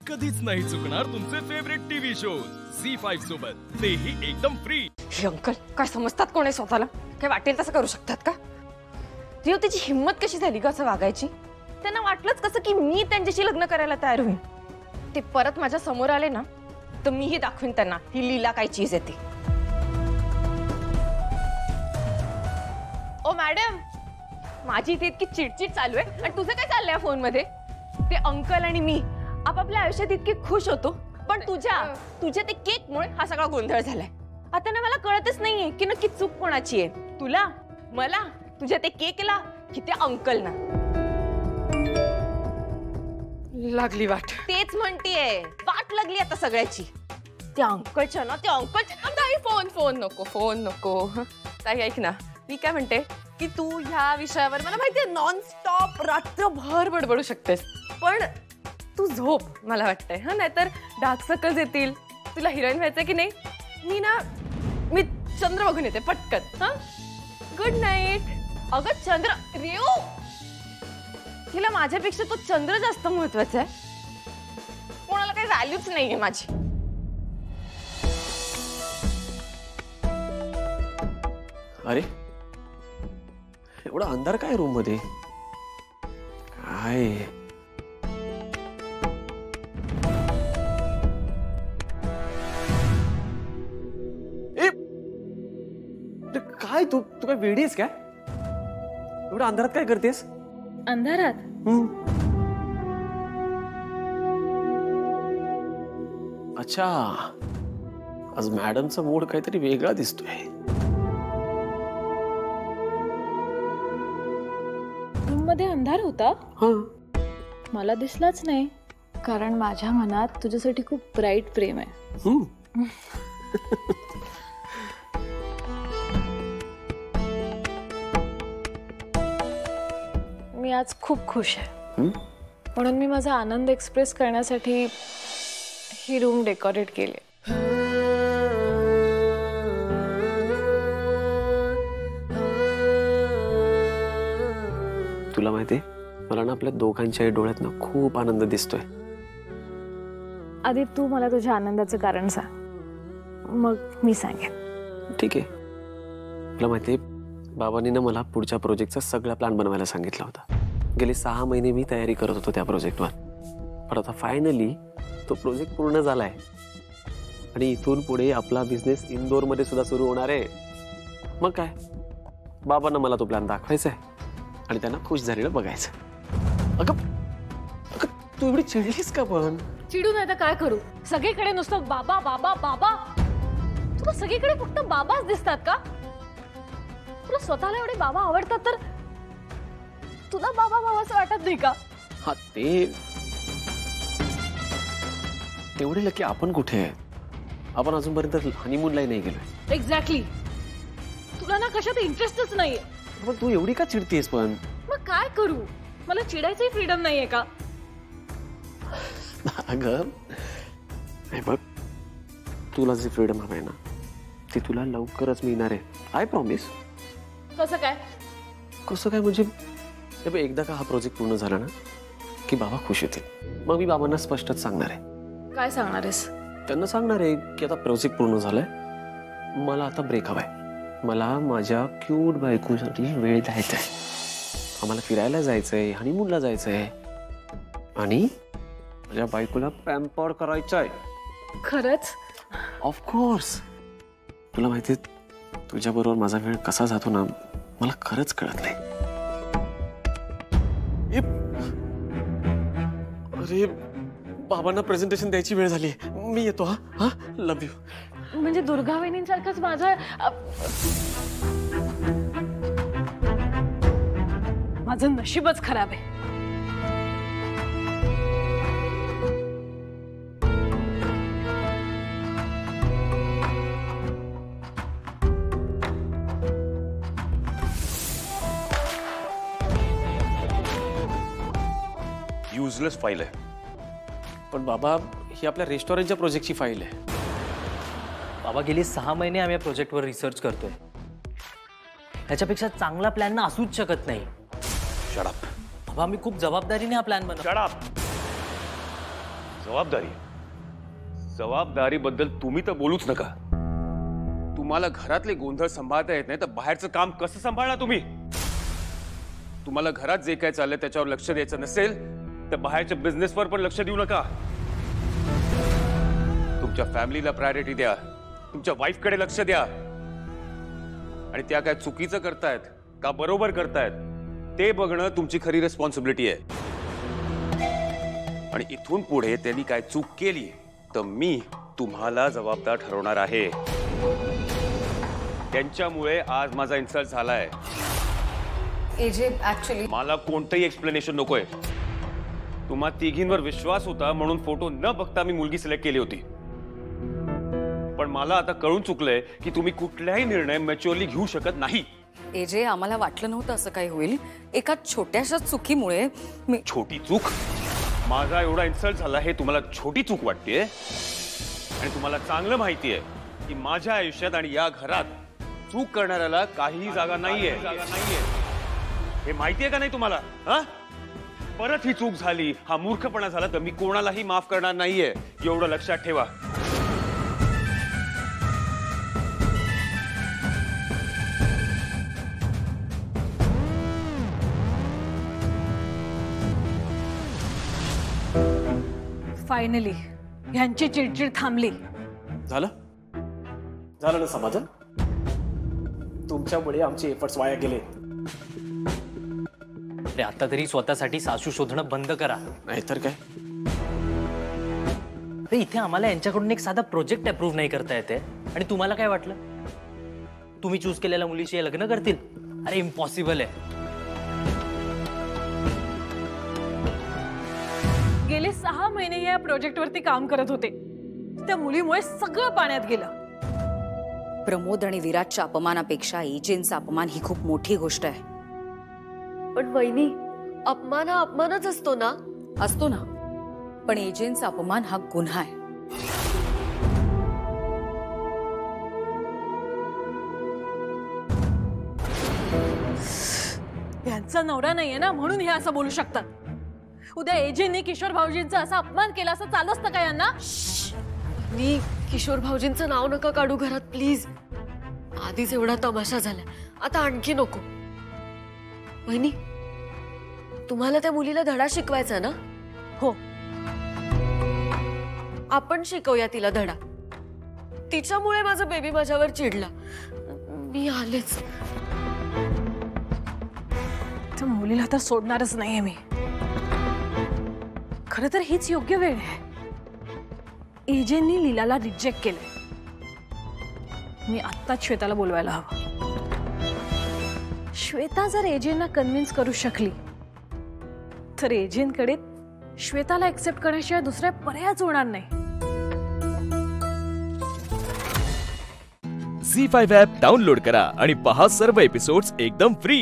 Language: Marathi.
कधीच नाही चुकणार तुमचे फेवरेट टीव्ही शोज झी5 सोबत, तेही एकदम फ्री। हे अंकल काय समजतात कोण आहे स्वतःला? काय वाटेल तसं करू शकतात का? रिओ त्याची हिम्मत कशी झाली का असं वागायची? त्यांना वाटलंच कसं की मी त्यांच्याशी लग्न करायला तयार होईन? ते परत माझ्या समोर आले ना तर मीही दाखवीन त्यांना ही लीला काय चीज येते। ओ मॅडम, माझी इथे इतकी चिडचिड चालू आहे आणि तुझं काय चाललंय फोन मध्ये? ते अंकल आणि मी आपापल्या आयुष्यात इतके खुश होतो, पण तुझ्या ते केकमुळे हा सगळा गोंधळ झालाय। आता ना मला कळतच नाहीये की नक्की चूक कोणाची आहे, तुला, मला, तुझ्या ते केकला की त्या अंकलना? लागली वाट। तेच म्हणतीये, वाट लागली आता सगळ्याची। त्या अंकलच्या ना, त्या अंकलच्या फोन नको ताई, ऐक ना, मी काय म्हणते की तू ह्या विषयावर मला माहितीये नॉनस्टॉप रात्रभर बडबडू शकतेस, पण तू झोप मला वाटतंय हा, नाहीतर डार्क सर्कल्स येतील। तुला हिरोईन व्हायचं की नाही? मी चंद्र बघून येते पटकन। हा, गुड नाईट। अगं चंद्र, रेओ तिला माझ्यापेक्षा तो चंद्र जास्त महत्वाचा आहे, कोणाला काही व्हॅल्यूच नाहीये माझी। अरे एवढा अंधार काय रूम मध्ये? काय काय तू काय वेडी आहेस काय? एवढा अंधारात काय करतेस? अंधारात? अच्छा, आज मॅडमचा मूड काहीतरी वेगळा दिसतोय। रूम मध्ये अंधार होता? हाँ, मला दिसलाच नाही, कारण माझ्या मनात तुझ्यासाठी खूप ब्राईट प्रेम आहे। मी आज खूप खुश आहे, म्हणून मी माझा आनंद एक्सप्रेस करण्यासाठी ही रूम डेकोरेट केली। तुला माहितीये, मला ना आपल्या दोघांच्या डोळ्यात ना खूप आनंद दिसतोय। आधी तू मला तुझ्या आनंदाचं कारण सांग, मग मी सांगेन। ठीक आहे। तुला माहितीये, बाबांनी ना मला पुढच्या प्रोजेक्टचा सगळा प्लॅन बनवायला सांगितला होता। गेले 6 महिने मी तयारी करत होतो त्या प्रोजेक्टवर, पण आता फायनली तो प्रोजेक्ट पूर्ण झालाय आणि इथून पुढे आपला बिझनेस इंदोरमध्ये सुद्धा सुरू होणार आहे। मग काय, बाबांना मला तो प्लॅन दाखवायचा आहे आणि त्यांना खुश झालेलं बघायचं। अगं तू एवढी चिडलीस का? पण चिडू नाही तर काय करू? सगळीकडे नुसतं बाबा बाबा बाबा। तुला सगळीकडे फक्त बाबाच दिसतात का? तुला स्वतःला एवढे बाबा आवडतात तर तुला बाबा बाबाचं वाटत नाही का? हा, तेवढे लकी आपण कुठे आहे? आपण अजूनपर्यंत हनीमूनलाही नाही गेलोय। एक्झॅक्टली, तुला ना कशात इंटरेस्टच नाहीये। पण तू एवढी का चिडतीयस? पण मग काय करू? मला चिडायची फ्रीडम नाहीये का? अगं नाही बघ, तुला जे फ्रीडम हवंय ना ते तुला लवकरच मिळणार आहे, आय प्रॉमिस। कसं काय? कसं काय म्हणजे, एकदा का हा प्रोजेक्ट पूर्ण झाला ना की बाबा खुश होतील। मग मी बाबांना स्पष्टच सांगणार आहे। काय सांगणार आहेस? त्यांना सांगणार आहे की आता प्रोजेक्ट पूर्ण झालाय, मला आता ब्रेक हवाय, मला माझ्या क्यूट बायकोसाठी वेळ द्यायचा आहे, आम्हाला फिरायला जायचंय, हनीमूनला जायचंय आणि माझ्या बायकोला पॅम्पर करायचं आहे। खरंच? ऑफकोर्स। तुला माहिती, तुझ्या बरोबर माझा वेळ कसा जातो ना मला खरंच कळत नाही। अरे बाबांना प्रेझेंटेशन द्यायची वेळ झाली, मी येतो। हा, लव्ह यू। म्हणजे दुर्गा वहिनींसारखंच माझं नशीबच खराब आहे। युजलेस फाईल आहे। पण बाबा, ही आपल्या रेस्टॉरंटच्या प्रोजेक्टची फाईल आहे। बाबा, गेली 6 महिने आम्ही या प्रोजेक्टवर रिसर्च करतोय। ह्याच्यापेक्षा चांगला प्लॅन ना असूच शकत नाही। Shut up. बाबा, आम्ही खूप जबाबदारीने हा प्लॅन बनवतो। Shut up. जबाबदारीबद्दल तुम्ही तर बोलूच नका. तुम्हाला घरातले गोंधळ सांभाळता येत नाही तर बाहेरचं काम कसं सांभाळणार तुम्ही? तुम्हाला घरात जे काय चाललंय त्याच्यावर लक्ष द्यायचं नसेल तर बाहेरच्या बिझनेसवर पण लक्ष देऊ नका. तुमच्या फॅमिलीला प्रायोरिटी द्या, तुमच्या वाईफकडे लक्ष द्या. आणि त्या काय चुकीचं करतायत का बरोबर करतायत ते बघणं तुमची खरी रिस्पॉन्सिबिलिटी आहे. आणि इथून पुढे त्यांनी काय चूक केली तर मी तुम्हाला जबाबदार ठरवणार आहे. त्यांच्यामुळे आज माझा इन्सल्ट झालाय. एजे ऍक्च्युली मला कोणतंही एक्सप्लेनेशन नकोय. तुम्हा तिघींवर विश्वास होता म्हणून फोटो न बघता मी मुलगी सिलेक्ट केली होती. पण मला आता कळून चुकलंय की तुम्ही कुठलाही निर्णय मॅच्युअरली घेऊ शकत नाही. एजे आम्हाला वाटलं नव्हतं असं काही होईल. एका छोट्याशा चुकीमुळे मी. छोटी चूक? माझा एवढा इन्सल्ट झाला हे तुम्हाला छोटी चूक वाटतेय? आणि तुम्हाला चांगलं माहितीये की माझ्या आयुष्यात आणि या घरात चूक करणाऱ्याला काहीही जागा नाहीये. हे माहितीये का नाही तुम्हाला? परत ही चूक झाली, हा मूर्खपणा झाला तर मी कोणालाही माफ करणार नाहीये. एवढं लक्षात ठेवा. फायनली ह्यांची चिडचिड थांबली. झालं झालं ना समाधान? तुमच्यामुळे आमचे एफर्ट्स वाया गेले. अरे आता तरी स्वतःसाठी सासू शोधणं बंद करा. नाहीतर काय? अरे इथे आम्हाला यांच्याकडून एक साधा प्रोजेक्ट अप्रूव्ह नाही करता येते आणि तुम्हाला काय वाटलं तुम्ही चूज केलेल्या मुलीशी हे लग्न करतील? अरे इम्पॉसिबल आहे. गेले 6 महिने या प्रोजेक्टवरती काम करत होते. त्या मुलीमुळे सगळं पाण्यात गेलं. प्रमोद आणि विराटच्या अपमानापेक्षा एजेंचा अपमान ही खूप मोठी गोष्ट आहे. पण वहिनी, अपमान हा अपमानच असतो ना? असतो ना, पण एजेंचा अपमान हा गुन्हा आहे. यांचा नवरा नाहीये ना म्हणून हे असं बोलू शकतात. उद्या एजेंनी किशोर भाऊजींचा असा अपमान केला असं चालू असतं का यांना? मी किशोर भाऊजींचं नाव नका काढू घरात प्लीज. आधीच एवढा तमाशा झाला, आता आणखी नको. वहिनी, तुम्हाला त्या मुलीला धडा शिकवायचा ना? हो, आपण शिकवूया तिला धडा. तिच्यामुळे माझा बेबी माझ्यावर चिडला. मी आलेच. त्या मुलीला तर सोडणारच नाहीये मी. खरं तर हीच योग्य वेळ आहे. एजेंनी लीलाला रिजेक्ट केलंय. मी आत्ताच श्वेताला बोलवायला हवं. श्वेता जर एजेंना कन्व्हिन्स करू शकली तर एजेंटकडे श्वेताला एक्सेप्ट करण्याशिवाय दुसरा पर्यायच होणार नाही. झी5 ॲप डाउनलोड करा आणि पहा सर्व एपिसोड्स एकदम फ्री.